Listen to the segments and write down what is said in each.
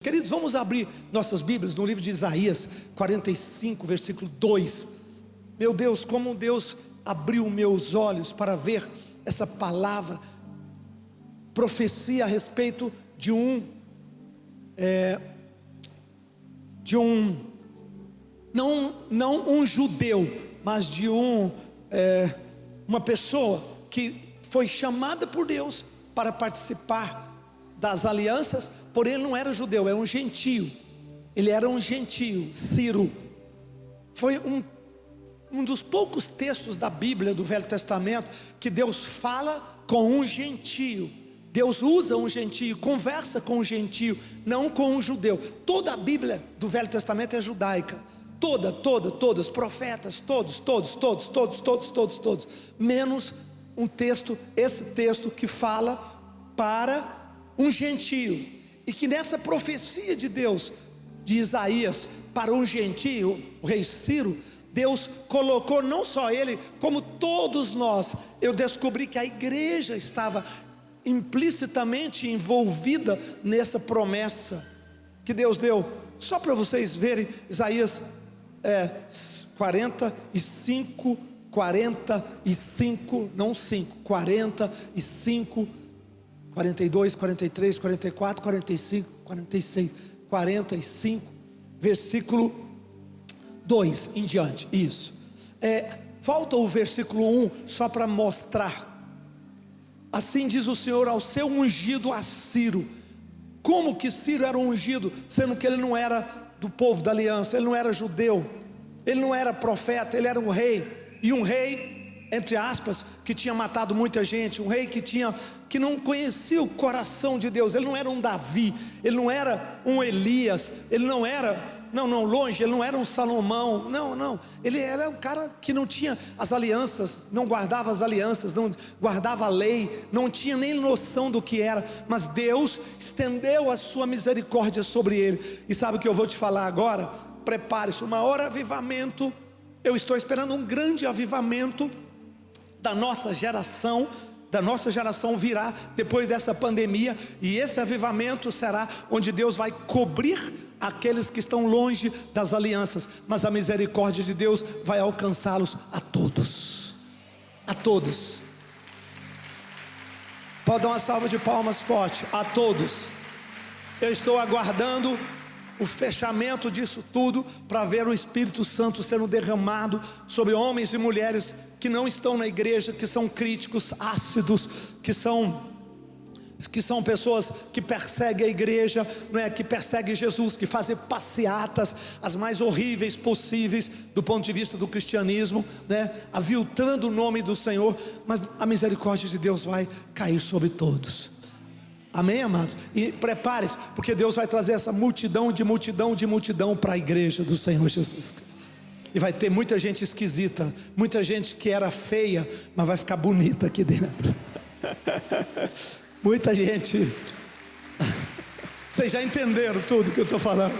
Queridos, vamos abrir nossas Bíblias no livro de Isaías 45, versículo 2. Meu Deus, como Deus abriu meus olhos para ver essa palavra, profecia a respeito de não um judeu, mas de uma pessoa que foi chamada por Deus para participar das alianças, porém ele não era judeu, era um gentio. Ele era um gentio, Ciro. Foi um dos poucos textos da Bíblia, do Velho Testamento, que Deus fala com um gentio. Deus usa um gentio, conversa com um gentio, não com um judeu. Toda a Bíblia do Velho Testamento é judaica. Todos, profetas, todos, menos um texto, esse texto que fala para um gentio, e que nessa profecia de Deus, de Isaías, para um gentio, o rei Ciro, Deus colocou não só ele, como todos nós. Eu descobri que a igreja estava implicitamente envolvida nessa promessa que Deus deu. Só para vocês verem, Isaías 45, não 5, 45, 42, 43, 44, 45, 46, 45, versículo 2 em diante. Isso. Falta o versículo 1 só para mostrar. Assim diz o Senhor ao seu ungido, a Ciro. Como que Ciro era ungido, sendo que ele não era do povo da aliança, ele não era judeu, ele não era profeta, ele era um rei, e um rei, entre aspas, que tinha matado muita gente, um rei que não conhecia o coração de Deus. Ele não era um Davi, ele não era um Elias, ele não era, longe, ele não era um Salomão, não, ele era um cara que não tinha as alianças, não guardava as alianças, não guardava a lei, não tinha nem noção do que era, mas Deus estendeu a sua misericórdia sobre ele. E sabe o que eu vou te falar agora? Prepare-se, uma hora avivamento. Eu estou esperando um grande avivamento da nossa geração virá depois dessa pandemia, e esse avivamento será onde Deus vai cobrir aqueles que estão longe das alianças, mas a misericórdia de Deus vai alcançá-los a todos. Pode dar uma salva de palmas forte, a todos. Eu estou aguardando o fechamento disso tudo, para ver o Espírito Santo sendo derramado sobre homens e mulheres que não estão na igreja, que são críticos, ácidos, que são pessoas que perseguem a igreja, que perseguem Jesus, que fazem passeatas as mais horríveis possíveis do ponto de vista do cristianismo, aviltando o nome do Senhor. Mas a misericórdia de Deus vai cair sobre todos. Amém, amados? E prepare-se, porque Deus vai trazer essa multidão para a igreja do Senhor Jesus Cristo. E vai ter muita gente esquisita, muita gente que era feia, mas vai ficar bonita aqui dentro. Muita gente. Vocês já entenderam tudo que eu estou falando.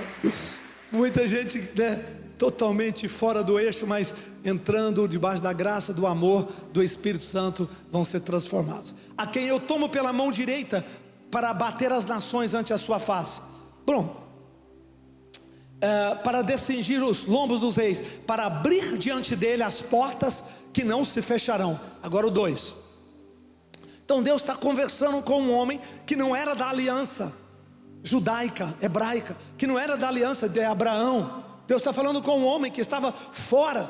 Muita gente, totalmente fora do eixo, mas entrando debaixo da graça, do amor do Espírito Santo, vão ser transformados. A quem eu tomo pela mão direita para abater as nações ante a sua face. Para descingir os lombos dos reis, para abrir diante dele as portas que não se fecharão. Agora o 2. Então Deus está conversando com um homem que não era da aliança judaica, hebraica, que não era da aliança de Abraão. Deus está falando com um homem que estava fora,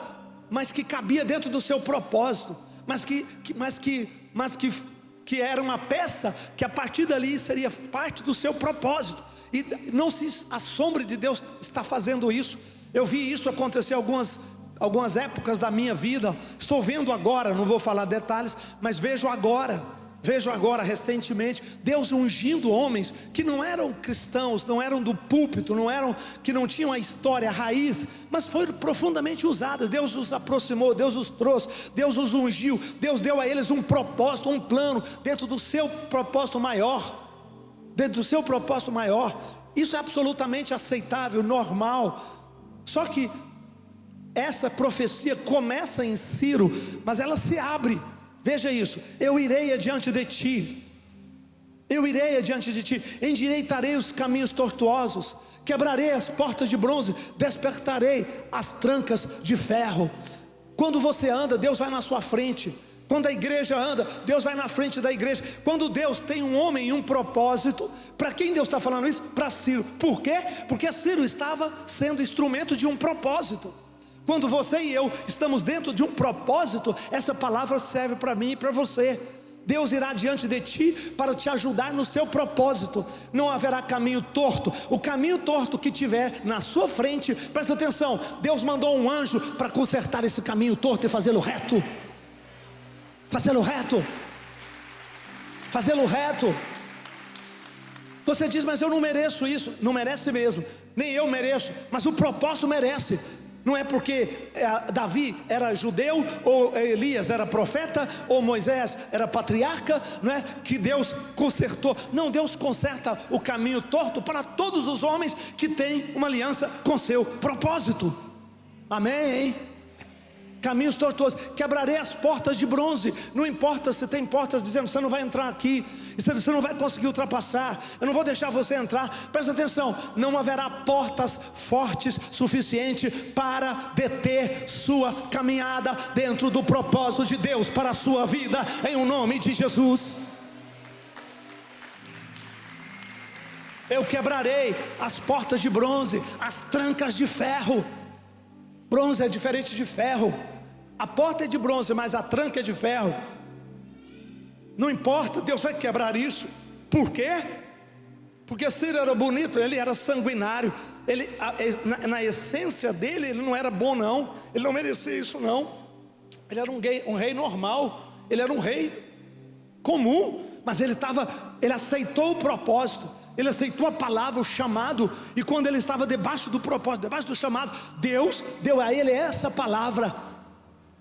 mas que cabia dentro do seu propósito, mas que era uma peça que a partir dali seria parte do seu propósito. E não se assombre de Deus estar fazendo isso. Eu vi isso acontecer algumas épocas da minha vida. Estou vendo agora, não vou falar detalhes, mas vejo agora recentemente, Deus ungindo homens que não eram cristãos, não eram do púlpito, que não tinham a história, a raiz, mas foram profundamente usadas. Deus os aproximou, Deus os trouxe, Deus os ungiu, Deus deu a eles um propósito, um plano, dentro do seu propósito maior. Isso é absolutamente aceitável, normal. Só que essa profecia começa em Ciro, mas ela se abre. Veja isso: eu irei adiante de ti. Eu irei adiante de ti, endireitarei os caminhos tortuosos, quebrarei as portas de bronze, despertarei as trancas de ferro. Quando você anda, Deus vai na sua frente. Quando a igreja anda, Deus vai na frente da igreja. Quando Deus tem um homem e um propósito, para quem Deus está falando isso? Para Ciro. Por quê? Porque Ciro estava sendo instrumento de um propósito. Quando você e eu estamos dentro de um propósito, essa palavra serve para mim e para você. Deus irá diante de ti para te ajudar no seu propósito. Não haverá caminho torto. O caminho torto que tiver na sua frente, presta atenção, Deus mandou um anjo para consertar esse caminho torto e fazê-lo reto. Fazê-lo reto. Fazê-lo reto. Você diz, mas eu não mereço isso. Não merece mesmo, nem eu mereço, mas o propósito merece. Não é porque Davi era judeu, ou Elias era profeta, ou Moisés era patriarca, não é que Deus consertou. Não, Deus conserta o caminho torto para todos os homens que têm uma aliança com seu propósito. Amém, hein? Caminhos tortuosos, quebrarei as portas de bronze. Não importa se tem portas dizendo, você não vai entrar aqui, você não vai conseguir ultrapassar, eu não vou deixar você entrar. Presta atenção, não haverá portas fortes suficiente para deter sua caminhada dentro do propósito de Deus para a sua vida, em o nome de Jesus. Eu quebrarei as portas de bronze, as trancas de ferro. Bronze é diferente de ferro. A porta é de bronze, mas a tranca é de ferro. Não importa, Deus vai quebrar isso. Por quê? Porque Ciro era bonito, ele era sanguinário. Na essência dele, ele não era bom não. Ele não merecia isso não. Ele era um rei normal. Ele era um rei comum. Mas ele aceitou o propósito. Ele aceitou a palavra, o chamado. E quando ele estava debaixo do propósito, debaixo do chamado, Deus deu a ele essa palavra.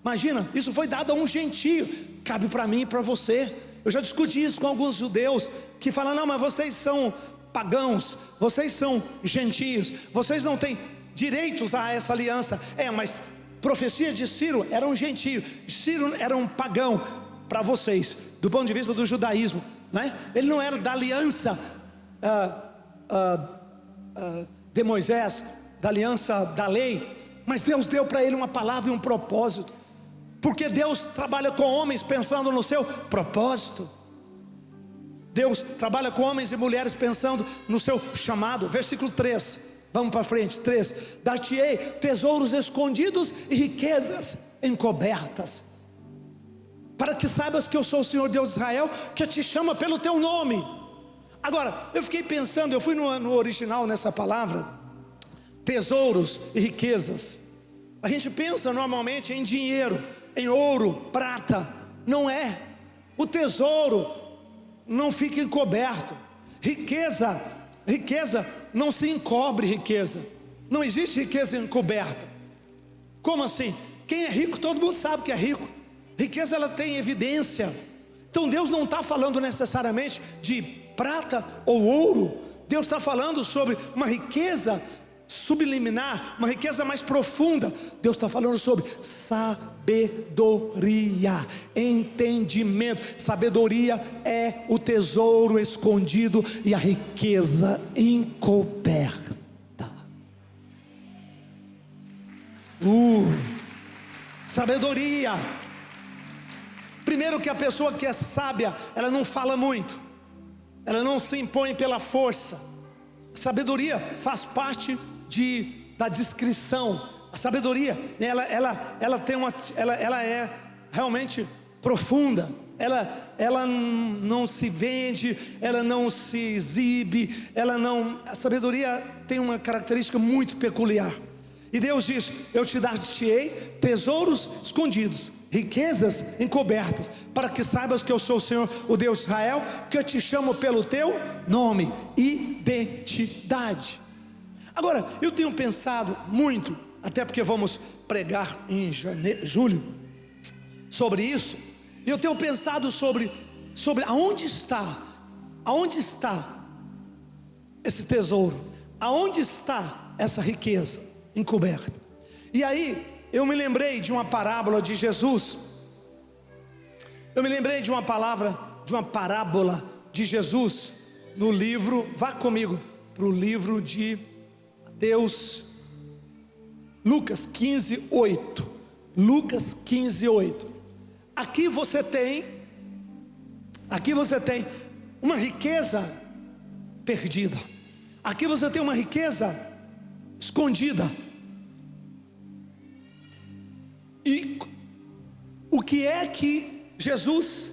Imagina, isso foi dado a um gentio. Cabe para mim e para você. Eu já discuti isso com alguns judeus que falam, não, mas vocês são pagãos, vocês são gentios, vocês não têm direitos a essa aliança. Mas profecia de Ciro era um gentio, Ciro era um pagão para vocês, do ponto de vista do judaísmo, né? Ele não era da aliança de Moisés, da aliança da lei, mas Deus deu para ele uma palavra e um propósito, porque Deus trabalha com homens pensando no seu propósito. Deus trabalha com homens e mulheres pensando no seu chamado. Versículo 3, vamos para frente, 3: dar-te-ei tesouros escondidos e riquezas encobertas, para que saibas que eu sou o Senhor Deus de Israel, que te chama pelo teu nome. Agora, eu fiquei pensando, eu fui no original nessa palavra, tesouros e riquezas. A gente pensa normalmente em dinheiro, em ouro, prata. Não é. O tesouro não fica encoberto. Riqueza não se encobre riqueza. Não existe riqueza encoberta. Como assim? Quem é rico, todo mundo sabe que é rico. Riqueza, ela tem evidência. Então Deus não está falando necessariamente de prata ou ouro. Deus está falando sobre uma riqueza subliminar, uma riqueza mais profunda. Deus está falando sobre sabedoria, entendimento. Sabedoria é o tesouro escondido e a riqueza encoberta. Sabedoria. Primeiro, que a pessoa que é sábia, ela não fala muito, ela não se impõe pela força. Sabedoria faz parte da discrição. A sabedoria, ela é realmente profunda. Ela não se vende, ela não se exibe, a sabedoria tem uma característica muito peculiar. E Deus diz: eu te dar-te-ei tesouros escondidos, riquezas encobertas, para que saibas que eu sou o Senhor, o Deus de Israel, que eu te chamo pelo teu nome, identidade. Agora, eu tenho pensado muito, até porque vamos pregar em julho sobre isso, e eu tenho pensado sobre aonde está esse tesouro, aonde está essa riqueza encoberta. E aí eu me lembrei de uma parábola de Jesus. Eu me lembrei de uma parábola de Jesus no livro, vá comigo para o livro de Mateus, Lucas 15:8. Lucas 15:8. Aqui você tem uma riqueza perdida. Aqui você tem uma riqueza escondida. E o que é que Jesus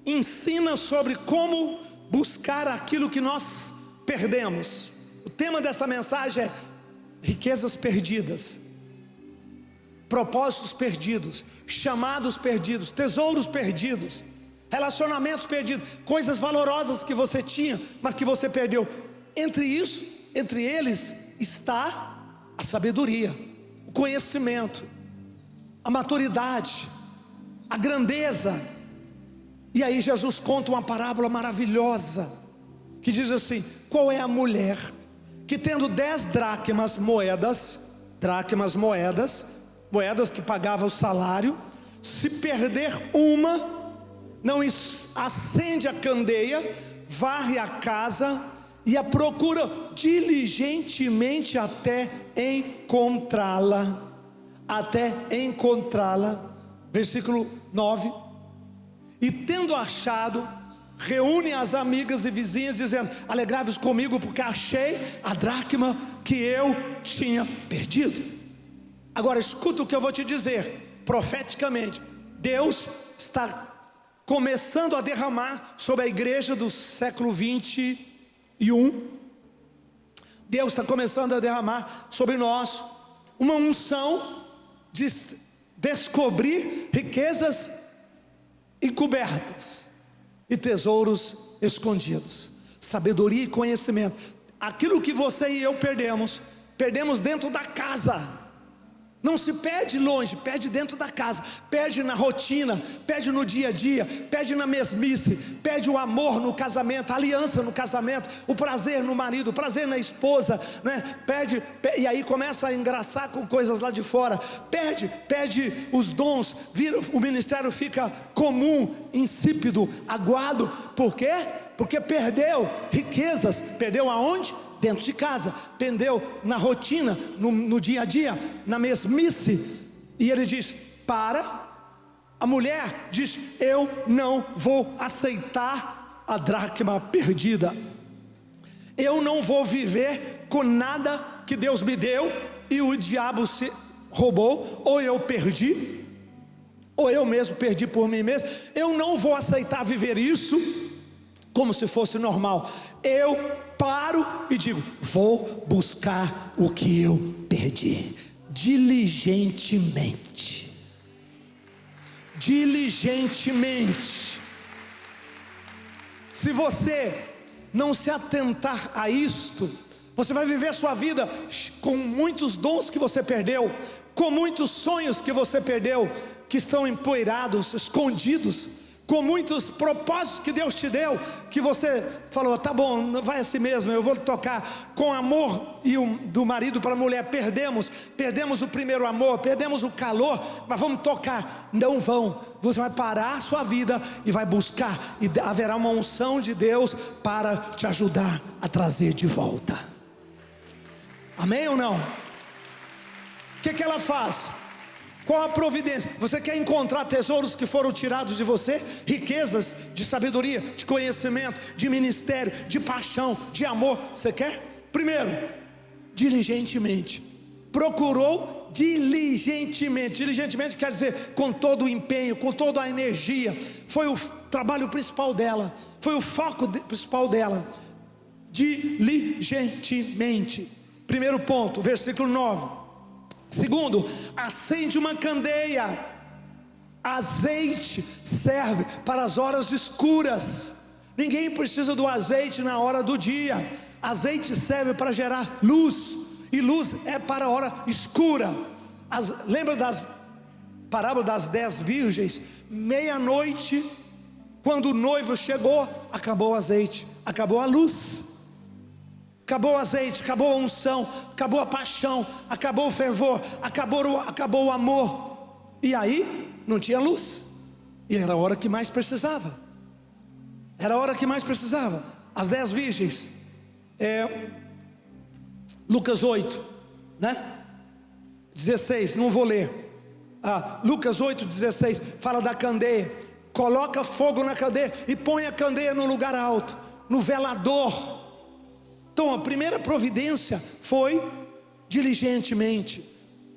ensina sobre como buscar aquilo que nós perdemos? O tema dessa mensagem é riquezas perdidas, propósitos perdidos, chamados perdidos, tesouros perdidos, relacionamentos perdidos, coisas valorosas que você tinha, mas que você perdeu. Entre eles está a sabedoria, o conhecimento, a maturidade, a grandeza. E aí Jesus conta uma parábola maravilhosa, que diz assim: qual é a mulher que tendo 10 moedas que pagava o salário, se perder uma, não acende a candeia, varre a casa e a procura diligentemente até encontrá-la. Versículo 9. E tendo achado, reúne as amigas e vizinhas, dizendo: alegrai-vos comigo, porque achei a dracma que eu tinha perdido. Agora escuta o que eu vou te dizer, profeticamente. Deus está começando a derramar sobre a igreja do século 21. Deus está começando a derramar sobre nós uma unção de descobrir riquezas encobertas e tesouros escondidos, sabedoria e conhecimento. Aquilo que você e eu perdemos dentro da casa. Não se perde longe, perde dentro da casa, perde na rotina, perde no dia a dia, perde na mesmice, perde o amor no casamento, a aliança no casamento, o prazer no marido, o prazer na esposa, né? E aí começa a engraçar com coisas lá de fora, perde os dons, o ministério fica comum, insípido, aguado. Por quê? Porque perdeu riquezas. Perdeu aonde? Dentro de casa. Perdeu na rotina, no dia a dia, na mesmice. E ele diz: a mulher diz: eu não vou aceitar a dracma perdida. Eu não vou viver com nada que Deus me deu e o diabo se roubou, ou eu perdi, ou eu mesmo perdi por mim mesmo. Eu não vou aceitar viver isso como se fosse normal. Eu paro e digo: vou buscar o que eu perdi, diligentemente. Se você não se atentar a isto, você vai viver a sua vida com muitos dons que você perdeu, com muitos sonhos que você perdeu, que estão empoeirados, escondidos, com muitos propósitos que Deus te deu, que você falou: tá bom, vai assim mesmo, eu vou tocar com amor, e do marido para a mulher. Perdemos o primeiro amor, perdemos o calor, mas vamos tocar. Não vão. Você vai parar a sua vida e vai buscar, e haverá uma unção de Deus para te ajudar a trazer de volta. Amém ou não? O que ela faz? Qual a providência? Você quer encontrar tesouros que foram tirados de você? Riquezas de sabedoria, de conhecimento, de ministério, de paixão, de amor. Você quer? Primeiro, diligentemente. Procurou diligentemente. Diligentemente quer dizer com todo o empenho, com toda a energia. Foi o trabalho principal dela, foi o foco principal dela. Diligentemente. Primeiro ponto, versículo 9. Segundo, acende uma candeia. Azeite serve para as horas escuras. Ninguém precisa do azeite na hora do dia. Azeite serve para gerar luz, e luz é para a hora escura. Lembra das parábolas das 10 virgens? Meia-noite, quando o noivo chegou, acabou o azeite, acabou a luz, acabou o azeite, acabou a unção, acabou a paixão, acabou o fervor, acabou o amor. E aí não tinha luz, e era a hora que mais precisava. Era a hora que mais precisava. As 10 virgens, Lucas 8, né? 16, não vou ler. Lucas 8, 16, fala da candeia. Coloca fogo na candeia e põe a candeia no lugar alto, no velador. Então a primeira providência foi diligentemente.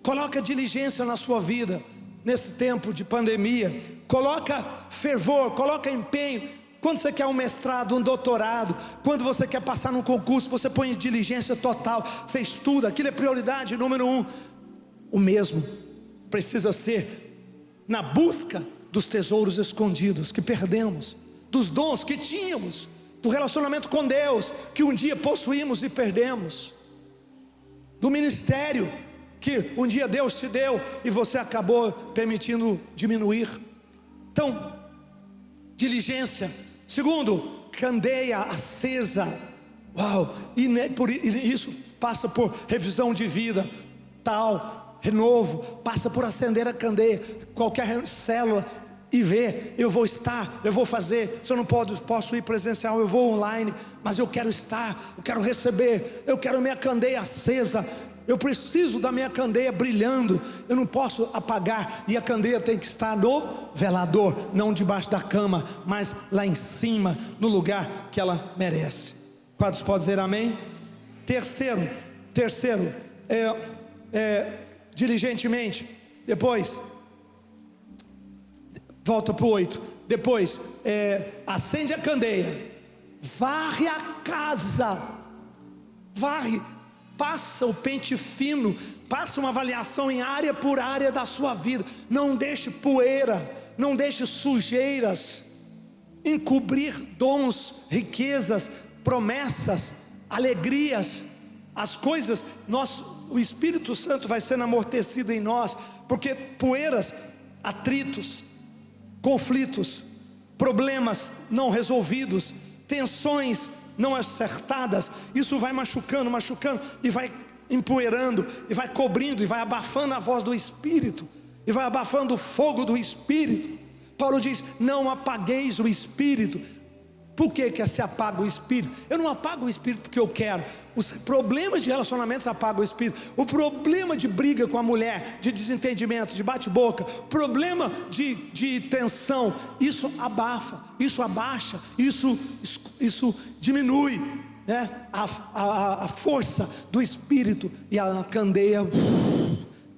Coloca diligência na sua vida, nesse tempo de pandemia. Coloca fervor, coloca empenho. Quando você quer um mestrado, um doutorado, quando você quer passar num concurso, você põe diligência total, você estuda, aquilo é prioridade número 1. O mesmo precisa ser na busca dos tesouros escondidos que perdemos, dos dons que tínhamos, do relacionamento com Deus que um dia possuímos e perdemos, do ministério que um dia Deus te deu e você acabou permitindo diminuir. Então, diligência. Segundo, candeia acesa. Uau! E isso passa por revisão de vida, renovo, passa por acender a candeia, qualquer célula, e ver, eu vou estar, eu vou fazer. Se eu não posso ir presencial, eu vou online, mas eu quero estar, eu quero receber, eu quero minha candeia acesa. Eu preciso da minha candeia brilhando. Eu não posso apagar. E a candeia tem que estar no velador, não debaixo da cama, mas lá em cima, no lugar que ela merece. Quantos podem dizer amém? Terceiro, diligentemente. Depois, volta para o 8. Depois, acende a candeia, varre a casa, varre. Passa o pente fino, passa uma avaliação em área por área da sua vida. Não deixe poeira, não deixe sujeiras encobrir dons, riquezas, promessas, alegrias, as coisas. O Espírito Santo vai sendo amortecido em nós, porque poeiras, atritos, conflitos, problemas não resolvidos, tensões não acertadas, isso vai machucando, e vai empoeirando, e vai cobrindo, e vai abafando a voz do Espírito, e vai abafando o fogo do Espírito. Paulo diz: não apagueis o Espírito. Por que se apaga o Espírito? Eu não apago o Espírito porque eu quero. Os problemas de relacionamentos apagam o Espírito. O problema de briga com a mulher, de desentendimento, de bate-boca, problema de tensão, isso abafa, isso abaixa, isso diminui, né? a força do Espírito. E a candeia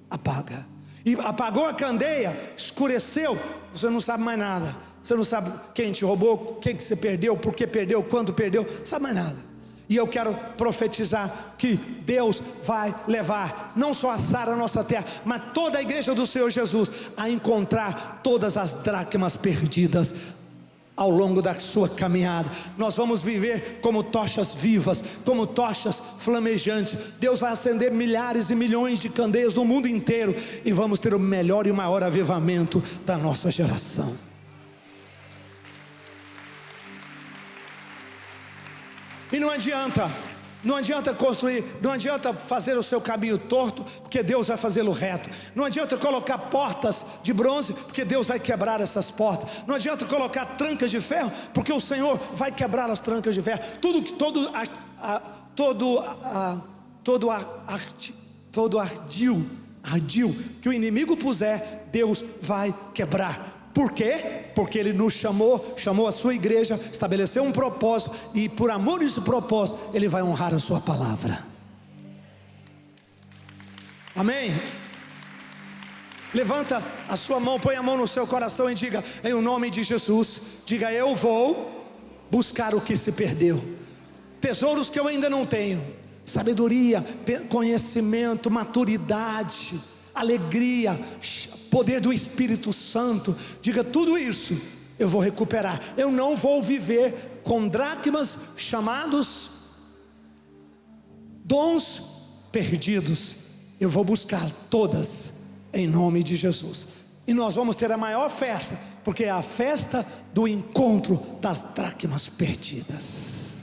apaga. E apagou a candeia, escureceu, você não sabe mais nada. Você não sabe quem te roubou, quem que você perdeu, por que perdeu, quando perdeu, não sabe mais nada. E eu quero profetizar que Deus vai levar não só a Sara, a nossa terra, mas toda a igreja do Senhor Jesus a encontrar todas as dracmas perdidas ao longo da sua caminhada. Nós vamos viver como tochas vivas, como tochas flamejantes. Deus vai acender milhares e milhões de candeias no mundo inteiro, e vamos ter o melhor e o maior avivamento da nossa geração. E não adianta construir, não adianta fazer o seu caminho torto, porque Deus vai fazê-lo reto. Não adianta colocar portas de bronze, porque Deus vai quebrar essas portas. Não adianta colocar trancas de ferro, porque o Senhor vai quebrar as trancas de ferro. Todo ardil que o inimigo puser, Deus vai quebrar. Por quê? Porque Ele nos chamou a sua igreja, estabeleceu um propósito, e por amor desse propósito, Ele vai honrar a sua palavra. Amém? Levanta a sua mão, põe a mão no seu coração e diga: em o nome de Jesus, diga: eu vou buscar o que se perdeu, tesouros que eu ainda não tenho, sabedoria, conhecimento, maturidade, alegria, poder do Espírito Santo. Diga: tudo isso eu vou recuperar. Eu não vou viver com dracmas, chamados dons perdidos. Eu vou buscar todas em nome de Jesus. E nós vamos ter a maior festa, porque é a festa do encontro das dracmas perdidas.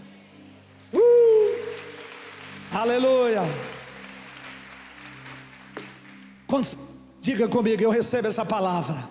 Aleluia. Quantos? Diga comigo: eu recebo essa palavra.